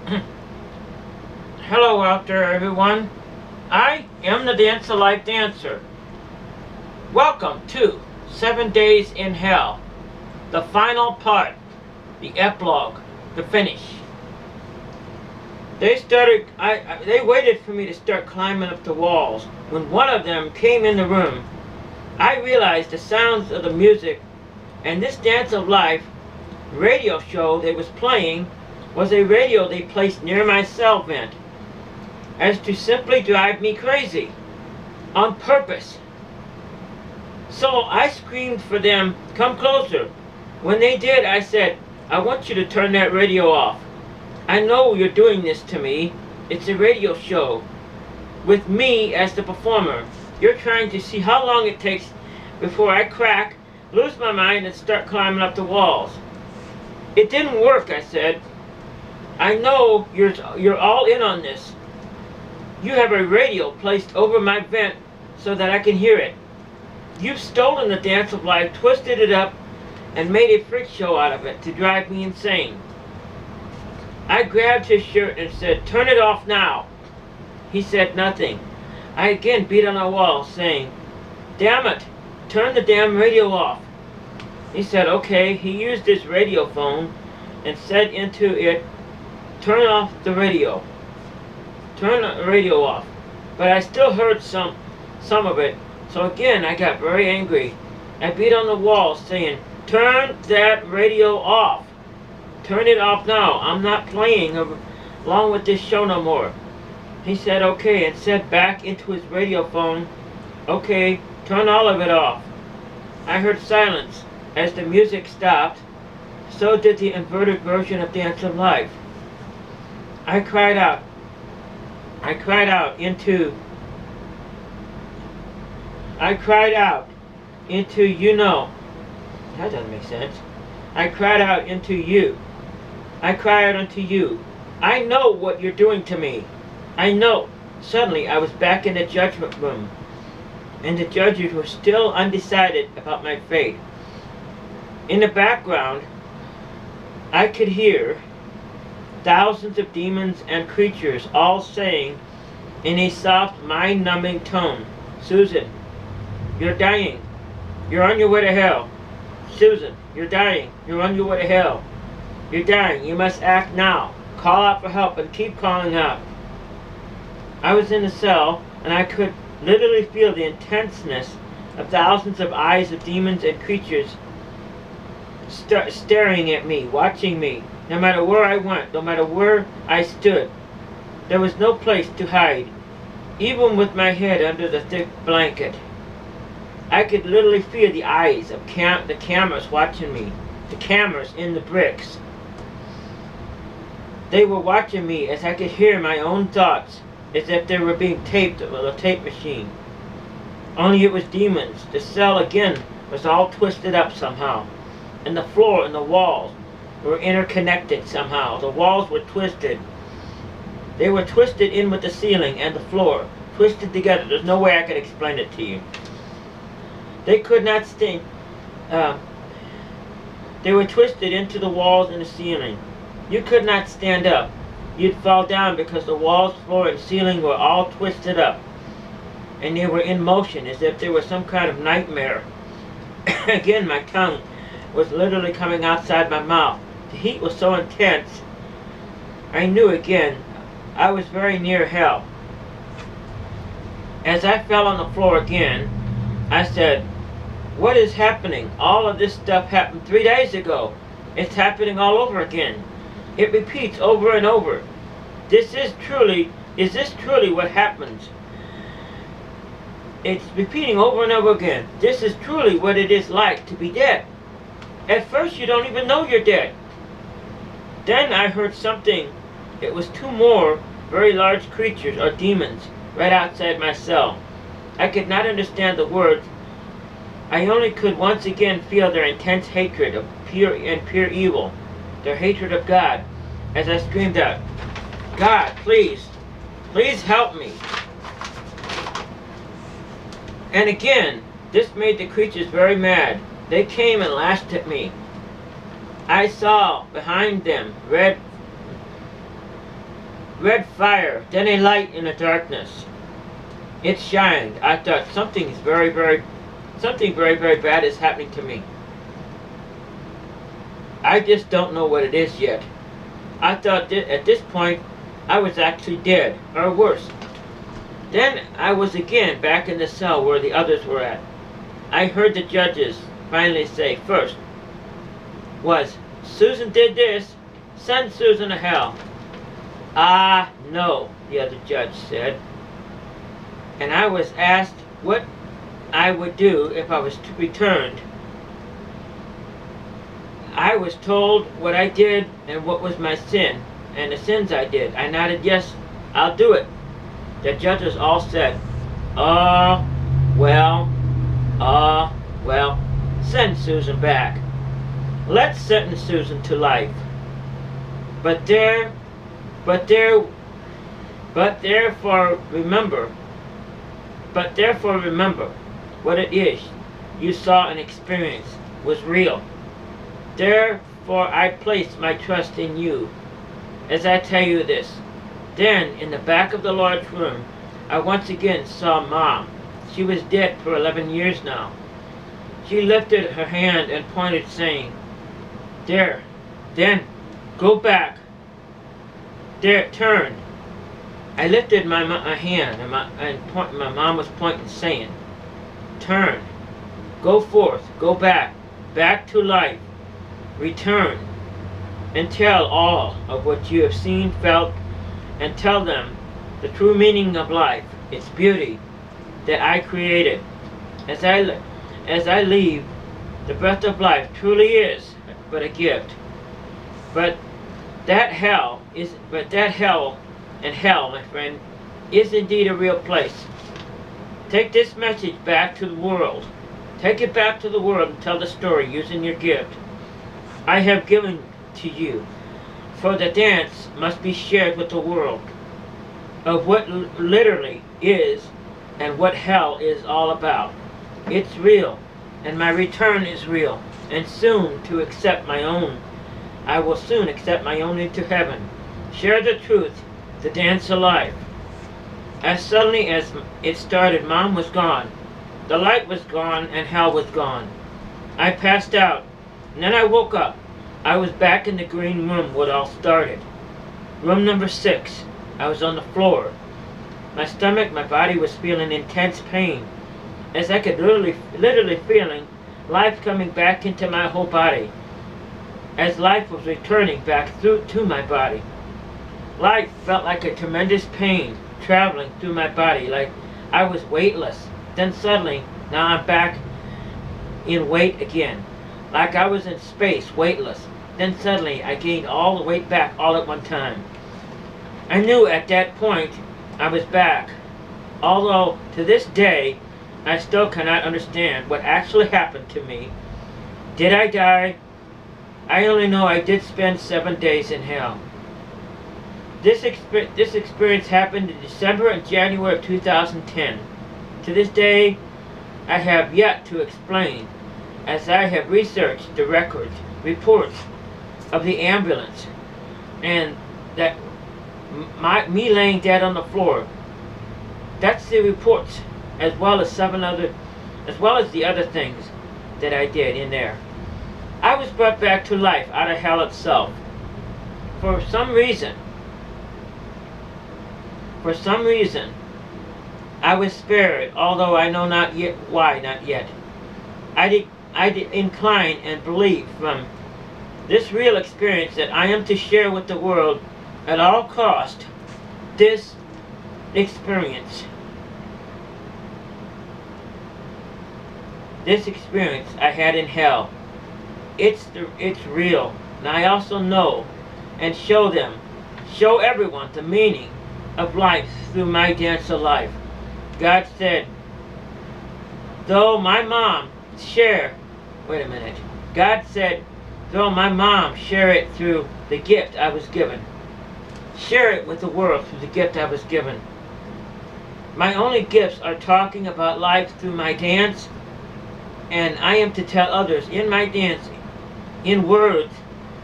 Hello out there, everyone. I am the Dance of Life Dancer. Welcome to 7 Days in Hell, the final part, the epilogue, the finish. They waited for me to start climbing up the walls. When one of them came in the room, I realized the sounds of the music and this Dance of Life radio show they was playing was a radio they placed near my cell vent as to simply drive me crazy on purpose. So I screamed for them, come closer. When they did, I said, I want you to turn that radio off. I know you're doing this to me. It's a radio show with me as the performer. You're trying to see how long it takes before I crack, lose my mind, and start climbing up the walls. It didn't work, I said. I know you're all in on this. You have a radio placed over my vent so that I can hear it. You've stolen the Dance of Life, twisted it up, and made a freak show out of it to drive me insane. I grabbed his shirt and said, turn it off now. He said nothing. I again beat on the wall, saying, damn it, turn the damn radio off. He said, okay. He used his radio phone and said into it, turn off the radio. Turn the radio off. But I still heard some of it. So again, I got very angry. I beat on the wall saying, turn that radio off. Turn it off now. I'm not playing along with this show no more. He said, okay, and said back into his radio phone, okay, turn all of it off. I heard silence. As the music stopped, so did the inverted version of Dance of Life. I cried out into, you know. That doesn't make sense. I cried out into you. I cried unto you. I know what you're doing to me. I know. Suddenly I was back in the judgment room, and the judges were still undecided about my fate. In the background, I could hear thousands of demons and creatures all saying in a soft, mind-numbing tone, Susan, you're dying. You're on your way to hell. Susan, you're dying. You're on your way to hell. You're dying. You must act now. Call out for help and keep calling out. I was in the cell, and I could literally feel the intenseness of thousands of eyes of demons and creatures staring at me, watching me. No matter where I went, no matter where I stood, there was no place to hide, even with my head under the thick blanket. I could literally feel the eyes of the cameras watching me, the cameras in the bricks. They were watching me as I could hear my own thoughts, as if they were being taped with a tape machine. Only it was demons. The cell again was all twisted up somehow, and the floor and the walls were interconnected somehow. The walls were twisted. They were twisted in with the ceiling and the floor, twisted together. There's no way I could explain it to you. They could not stay. They were twisted into the walls and the ceiling. You could not stand up. You'd fall down because the walls, floor, and ceiling were all twisted up. And they were in motion as if they were some kind of nightmare. Again, my tongue was literally coming outside my mouth. The heat was so intense. I knew again I was very near hell. As I fell on the floor again, I said, what is happening? All of this stuff happened 3 days ago. It's happening all over again. It repeats over and over. Is this truly what happens? It's repeating over and over again. This is truly what it is like to be dead. At first you don't even know you're dead. Then I heard something. It was two more very large creatures or demons right outside my cell. I could not understand the words. I only could once again feel their intense hatred of pure evil, their hatred of God, as I screamed out, God, please help me. And again, this made the creatures very mad. They came and lashed at me. I saw behind them red red fire, then a light in the darkness. It shined. I thought something very, very bad is happening to me. I just don't know what it is yet. I thought that at this point I was actually dead, or worse. Then I was again back in the cell where the others were at. I heard the judges finally say, first was, Susan did this, send Susan to hell. Ah, no, the other judge said. And I was asked what I would do if I was returned. I was told what I did and what was my sin, and the sins I did. I nodded, yes, I'll do it. The judges all said, well, send Susan back. Let's sentence Susan to life. But therefore remember what it is you saw and experienced was real. Therefore I place my trust in you as I tell you this. Then, in the back of the large room, I once again saw Mom. She was dead for 11 years now. She lifted her hand and pointed, saying, there, then, go back. There, turn. I lifted my hand and my mom was pointing, saying, turn, go forth, go back to life, return, and tell all of what you have seen, felt, and tell them the true meaning of life, its beauty that I created. As I leave, the breath of life truly is but a gift. But that hell, my friend, is indeed a real place. Take this message back to the world. Take it back to the world and tell the story using your gift I have given to you. For the dance must be shared with the world of what literally is and what hell is all about. It's real, and my return is real, and I will soon accept my own into heaven. Share the truth, the dance of life. As suddenly as it started, Mom was gone. The light was gone, and hell was gone. I passed out, and then I woke up. I was back in the green room where it all started. Room number 6. I was on the floor. My stomach, my body was feeling intense pain, as I could literally feeling life coming back into my whole body, as life was returning back to my body. Life felt like a tremendous pain traveling through my body, like I was weightless. Then suddenly, now I'm back in weight again, like I was in space, weightless. Then suddenly, I gained all the weight back all at one time. I knew at that point I was back, although to this day I still cannot understand what actually happened to me. Did I die? I only know I did spend 7 days in hell. This experience happened in December and January of 2010. To this day, I have yet to explain, as I have researched the reports of the ambulance, and that me laying dead on the floor. That's the reports, as well as the other things that I did in there. I was brought back to life out of hell itself. For some reason, I was spared, although I know not yet why, not yet. I incline and believe from this real experience that I am to share with the world at all cost this experience. This experience I had in hell. It's real. And I also know and show everyone the meaning of life through my dance of life. God said, though my mom share it through the gift I was given. Share it with the world through the gift I was given. My only gifts are talking about life through my dance, and I am to tell others in my dancing, in words,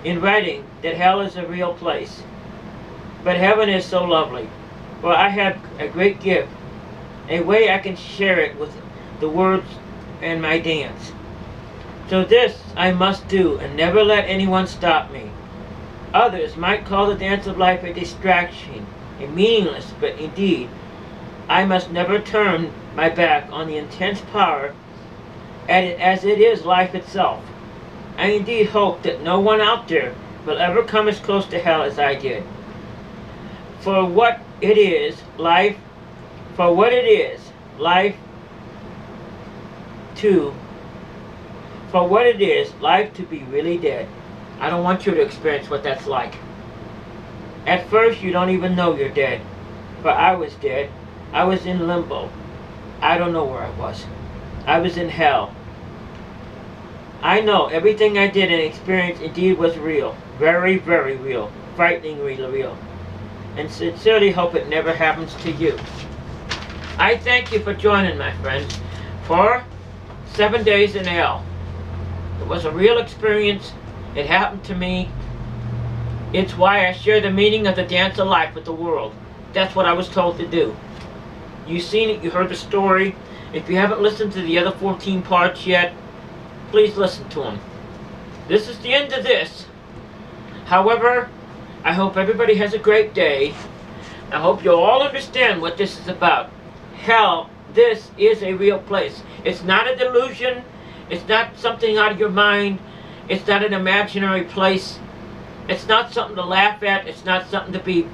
in writing, that hell is a real place. But heaven is so lovely. Well, I have a great gift, a way I can share it with the words and my dance. So this I must do and never let anyone stop me. Others might call the dance of life a distraction, a meaningless, but indeed, I must never turn my back on the intense power as it is life itself. I indeed hope that no one out there will ever come as close to hell as I did. For what it is, life to for what it is, life to be really dead. I don't want you to experience what that's like. At first you don't even know you're dead. For I was dead. I was in limbo. I don't know where I was. I was in hell. I know everything I did and experienced indeed was real. Very, very real. Frighteningly real. And sincerely hope it never happens to you. I thank you for joining, my friends, for 7 days in hell. It was a real experience. It happened to me. It's why I share the meaning of the dance of life with the world. That's what I was told to do. You've seen it, you heard the story. If you haven't listened to the other 14 parts yet, please listen to them. This is the end of this. However, I hope everybody has a great day. I hope you'll all understand what this is about. Hell, this is a real place. It's not a delusion. It's not something out of your mind. It's not an imaginary place. It's not something to laugh at. It's not something to be,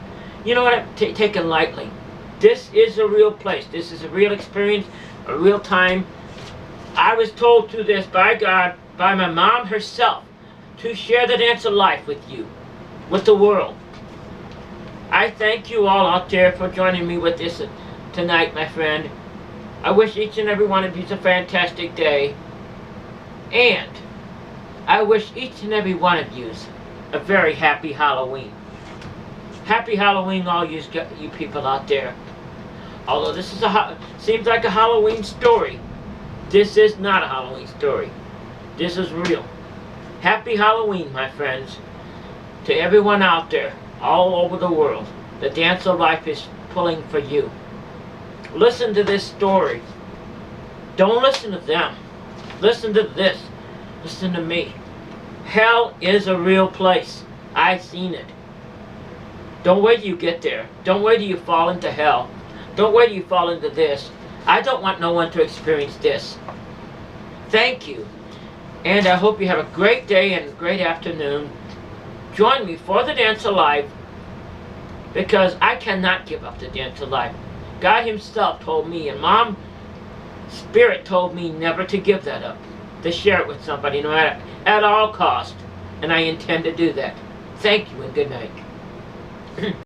taken lightly. This is a real place. This is a real experience, a real time. I was told to this by God, by my mom herself, to share the dance of life with you, with the world. I thank you all out there for joining me with this tonight, my friend. I wish each and every one of you a fantastic day. And I wish each and every one of you a very happy Halloween. Happy Halloween, all you people out there. Although this is seems like a Halloween story, this is not a Halloween story. This is real. Happy Halloween, my friends, to everyone out there, all over the world. The dance of life is pulling for you. Listen to this story. Don't listen to them. Listen to this. Listen to me. Hell is a real place. I've seen it. Don't wait till you get there. Don't wait till you fall into hell. Don't wait till you fall into this. I don't want no one to experience this. Thank you. And I hope you have a great day and a great afternoon. Join me for the dance of life, because I cannot give up the dance of life. God himself told me, and Mom Spirit told me never to give that up, to share it with somebody, no matter, at all cost. And I intend to do that. Thank you and good night.